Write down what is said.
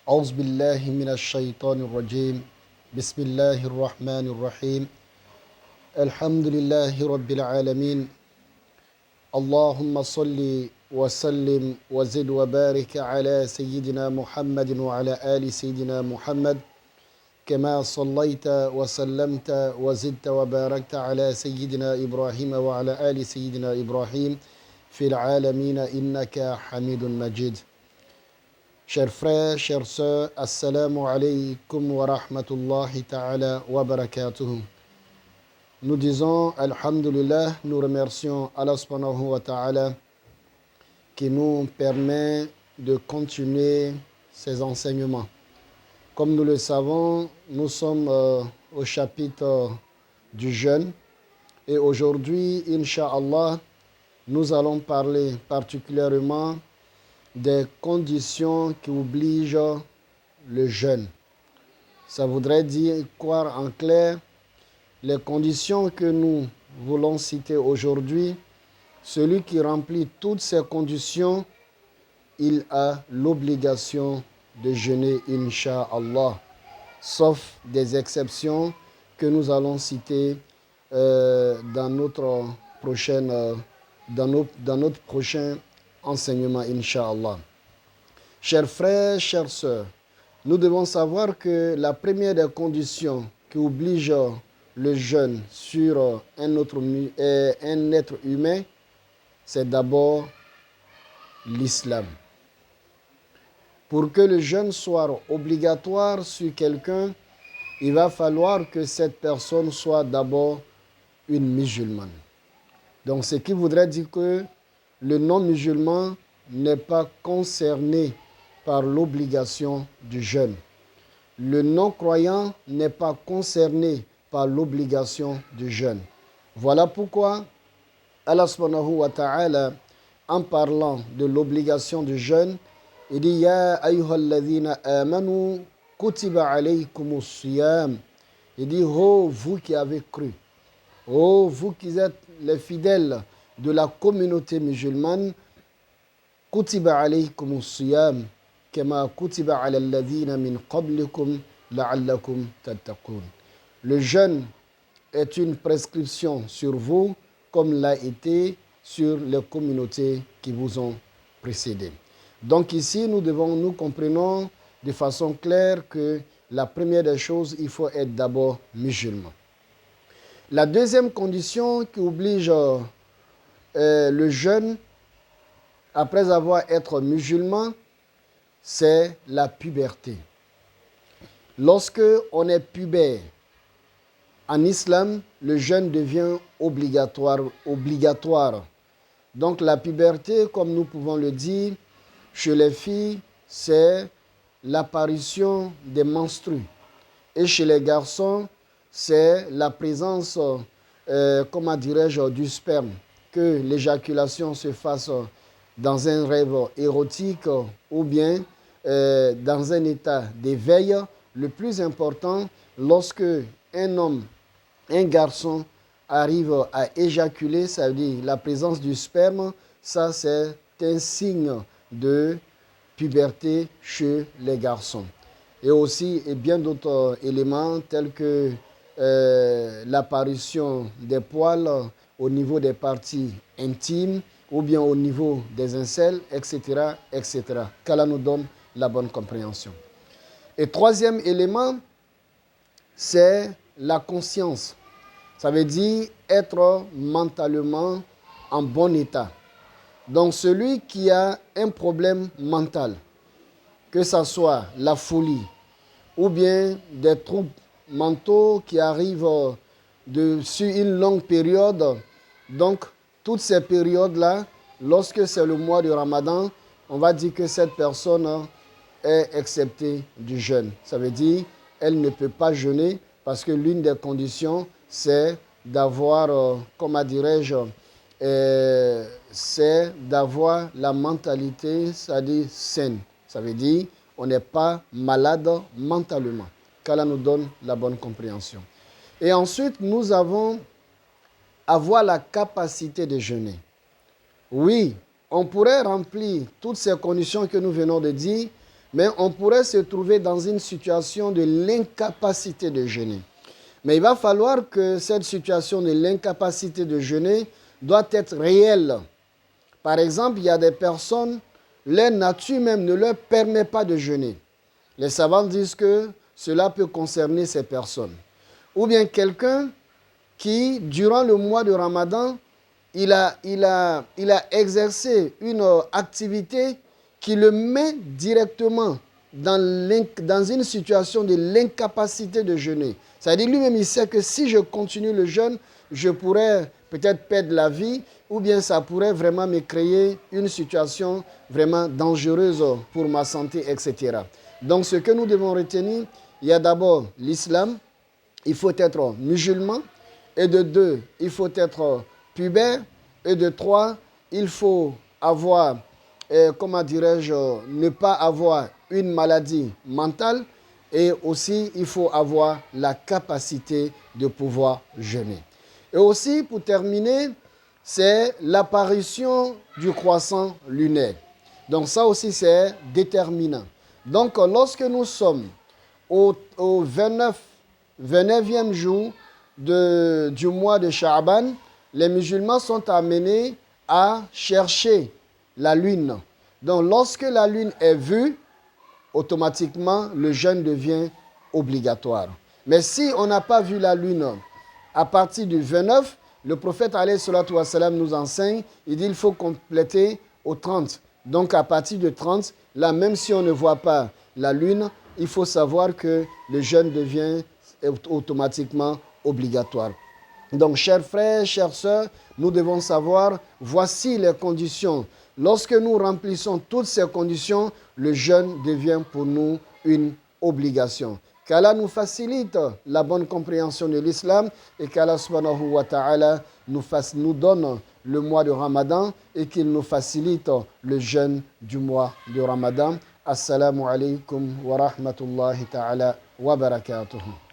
أعوذ بالله من الشيطان الرجيم بسم الله الرحمن الرحيم الحمد لله رب العالمين اللهم صل وسلم وزد وبارك على سيدنا محمد وعلى آل سيدنا محمد كما صليت وسلمت وزدت وباركت على سيدنا إبراهيم وعلى آل سيدنا إبراهيم في العالمين إنك حميد مجيد. Chers frères, chères sœurs, assalamu alaikum wa rahmatullahi ta'ala wa barakatuhu. Nous disons alhamdulillah, nous remercions Allah subhanahu wa ta'ala qui nous permet de continuer ses enseignements. Comme nous le savons, nous sommes au chapitre du jeûne et aujourd'hui, Inch'Allah, nous allons parler particulièrement des conditions qui obligent le jeûne. Ça voudrait dire quoi en clair? Les conditions que nous voulons citer aujourd'hui, celui qui remplit toutes ces conditions, il a l'obligation de jeûner, Inch'Allah, sauf des exceptions que nous allons citer dans notre prochain enseignement, Inch'Allah. Chers frères, chères sœurs, nous devons savoir que la première des conditions qui oblige le jeûne sur un être humain, c'est d'abord l'islam. Pour que le jeûne soit obligatoire sur quelqu'un, il va falloir que cette personne soit d'abord une musulmane. Donc, ce qui voudrait dire que le non-musulman n'est pas concerné par l'obligation du jeûne. Le non-croyant n'est pas concerné par l'obligation du jeûne. Voilà pourquoi Allah subhanahu wa ta'ala, en parlant de l'obligation du jeûne, il dit « Ya ayyuhalladhina amanu kutiba alaykumus siyam » Il dit « Oh, vous qui avez cru, oh, vous qui êtes les fidèles de la communauté musulmane, kutiba alaykumus siyam kama kutiba ala alladhina min qablikum la'allakum tattaqun » Le jeûne est une prescription sur vous comme l'a été sur les communautés qui vous ont précédé. Donc ici, nous comprenons de façon claire que la première des choses, il faut être d'abord musulman. La deuxième condition qui oblige le jeûne, après avoir été musulman, c'est la puberté. Lorsque on est pubère, en islam, le jeûne devient obligatoire. Donc la puberté, comme nous pouvons le dire, chez les filles, c'est l'apparition des menstrues. Et chez les garçons, c'est la présence, du sperme. Que l'éjaculation se fasse dans un rêve érotique ou bien dans un état d'éveil. Le plus important, lorsque un garçon arrive à éjaculer, ça veut dire la présence du sperme, ça c'est un signe de puberté chez les garçons. Et aussi et bien d'autres éléments tels que l'apparition des poils au niveau des parties intimes ou bien au niveau des aisselles, etc., etc. Qu'Allah nous donne la bonne compréhension. Et troisième élément, c'est la conscience. Ça veut dire être mentalement en bon état. Donc celui qui a un problème mental, que ce soit la folie ou bien des troubles mentaux qui arrivent sur une longue période, donc toutes ces périodes-là, lorsque c'est le mois du Ramadan, on va dire que cette personne est exceptée du jeûne. Ça veut dire qu'elle ne peut pas jeûner parce que l'une des conditions, c'est d'avoir, c'est d'avoir la mentalité, c'est-à-dire saine. Ça veut dire on n'est pas malade mentalement. Qu'Allah nous donne la bonne compréhension. Et ensuite, nous avons avoir la capacité de jeûner. Oui, on pourrait remplir toutes ces conditions que nous venons de dire, mais on pourrait se trouver dans une situation de l'incapacité de jeûner. Mais il va falloir que cette situation de l'incapacité de jeûner doit être réelle. Par exemple, il y a des personnes, leur nature même ne leur permet pas de jeûner. Les savants disent que cela peut concerner ces personnes. Ou bien quelqu'un qui, durant le mois de Ramadan, il a exercé une activité qui le met directement dans une situation de l'incapacité de jeûner. C'est-à-dire lui-même, il sait que si je continue le jeûne, je pourrais peut-être perdre la vie ou bien ça pourrait vraiment me créer une situation vraiment dangereuse pour ma santé, etc. Donc ce que nous devons retenir, il y a d'abord l'islam, il faut être musulman, et de 2, il faut être pubère, et de 3, il faut avoir, ne pas avoir une maladie mentale, et aussi il faut avoir la capacité de pouvoir jeûner. Et aussi, pour terminer, c'est l'apparition du croissant lunaire. Donc ça aussi, c'est déterminant. Donc lorsque nous sommes au 29e jour du mois de Sha'ban, les musulmans sont amenés à chercher la lune. Donc lorsque la lune est vue, automatiquement le jeûne devient obligatoire. Mais si on n'a pas vu la lune à partir du 29, le prophète alayhi salatu wa salam nous enseigne, il dit qu'il faut compléter au 30. Donc à partir de 30, là même si on ne voit pas la lune, il faut savoir que le jeûne devient automatiquement obligatoire. Donc chers frères, chères sœurs, nous devons savoir, voici les conditions. Lorsque nous remplissons toutes ces conditions, le jeûne devient pour nous une obligation. Qu'Allah nous facilite la bonne compréhension de l'islam et qu'Allah subhanahu wa ta'ala nous donne le mois de Ramadan et qu'il nous facilite le jeûne du mois de Ramadan. Assalamu alaikum wa rahmatullahi ta'ala wa barakatuhu.